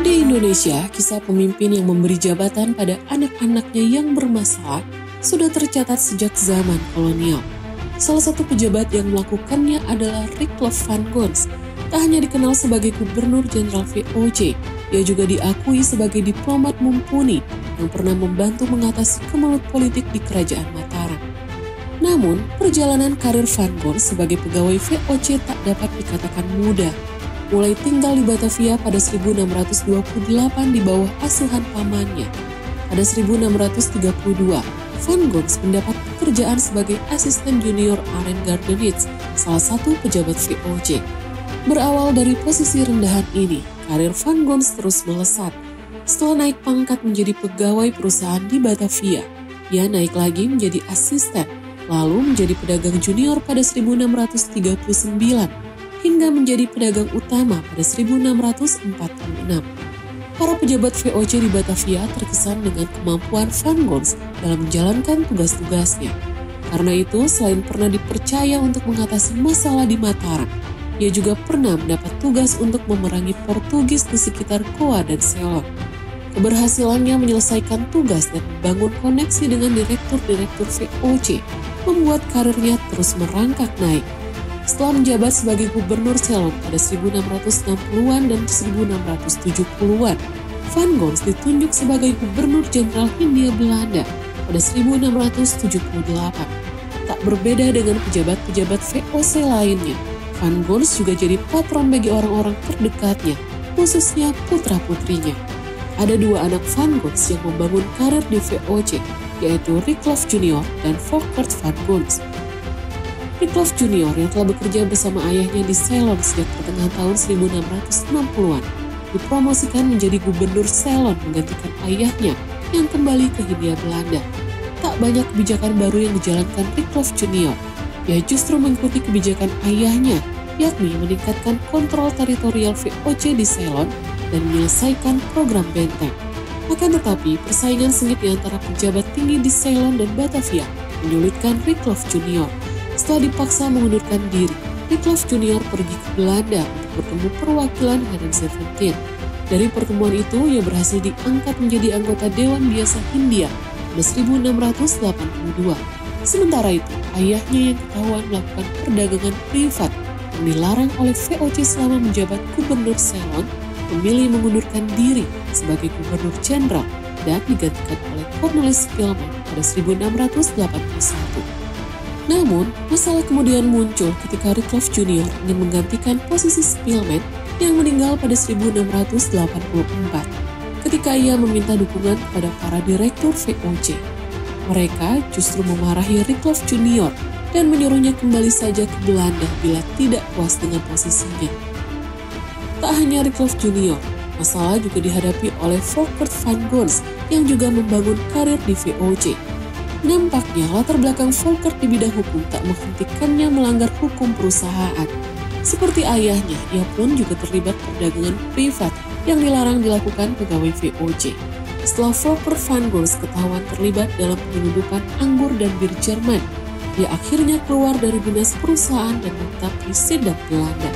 Di Indonesia, kisah pemimpin yang memberi jabatan pada anak-anaknya yang bermasalah sudah tercatat sejak zaman kolonial. Salah satu pejabat yang melakukannya adalah Richelieu van Gons. Tak hanya dikenal sebagai Gubernur Jenderal VOC, ia juga diakui sebagai diplomat mumpuni yang pernah membantu mengatasi kemelut politik di Kerajaan Mataram. Namun, perjalanan karir Van Gons sebagai pegawai VOC tak dapat dikatakan mudah. Mulai tinggal di Batavia pada 1628 di bawah asuhan pamannya. Pada 1632, Van Gons mendapat pekerjaan sebagai asisten junior Arend Gardenits, salah satu pejabat VOC. Berawal dari posisi rendahan ini, karir Van Gons terus melesat. Setelah naik pangkat menjadi pegawai perusahaan di Batavia, ia naik lagi menjadi asisten, lalu menjadi pedagang junior pada 1639. Hingga menjadi pedagang utama pada 1646. Para pejabat VOC di Batavia terkesan dengan kemampuan Van Gons dalam menjalankan tugas-tugasnya. Karena itu, selain pernah dipercaya untuk mengatasi masalah di Mataram, ia juga pernah mendapat tugas untuk memerangi Portugis di sekitar Goa dan Ceylon. Keberhasilannya menyelesaikan tugas dan membangun koneksi dengan direktur-direktur VOC membuat karirnya terus merangkak naik. Setelah menjabat sebagai Gubernur Ceylon pada 1660-an dan 1670-an, Van Gons ditunjuk sebagai Gubernur Jenderal Hindia Belanda pada 1678. Tak berbeda dengan pejabat-pejabat VOC lainnya, Van Gons juga jadi patron bagi orang-orang terdekatnya, khususnya putra-putrinya. Ada dua anak Van Gons yang membangun karir di VOC, yaitu Richelieu Junior dan Volkert Van Gons. Richelieu Junior yang telah bekerja bersama ayahnya di Ceylon sejak pertengahan tahun 1660-an, dipromosikan menjadi Gubernur Ceylon menggantikan ayahnya yang kembali ke Hindia Belanda. Tak banyak kebijakan baru yang dijalankan Richelieu Junior. Ia justru mengikuti kebijakan ayahnya, yakni meningkatkan kontrol teritorial VOC di Ceylon dan menyelesaikan program benteng. Akan tetapi, persaingan sengit di antara pejabat tinggi di Ceylon dan Batavia menyulitkan Richelieu Junior. Setelah dipaksa mengundurkan diri, Richelieu Junior pergi ke Belanda untuk bertemu perwakilan Hendrik XVII. Dari pertemuan itu, ia berhasil diangkat menjadi anggota Dewan Biasa Hindia pada 1682. Sementara itu, ayahnya yang ketahuan melakukan perdagangan privat yang dilarang oleh VOC selama menjabat Gubernur Ceylon, memilih mengundurkan diri sebagai Gubernur Jenderal dan digantikan oleh Cornelis Spelman pada 1681. Namun, masalah kemudian muncul ketika Richelieu Junior ingin menggantikan posisi Spelman yang meninggal pada 1684, ketika ia meminta dukungan kepada para direktur VOC. Mereka justru memarahi Richelieu Junior dan menyuruhnya kembali saja ke Belanda bila tidak puas dengan posisinya. Tak hanya Richelieu Junior, masalah juga dihadapi oleh Volkert Van Gons yang juga membangun karir di VOC. Nampaknya latar belakang Volkert di bidang hukum tak menghentikannya melanggar hukum perusahaan. Seperti ayahnya, ia pun juga terlibat perdagangan privat yang dilarang dilakukan pegawai VOC. Setelah Volkert Van Gons ketahuan terlibat dalam penyelundupan anggur dan bir Jerman, ia akhirnya keluar dari dinas perusahaan dan menetap di Sidap Belanda.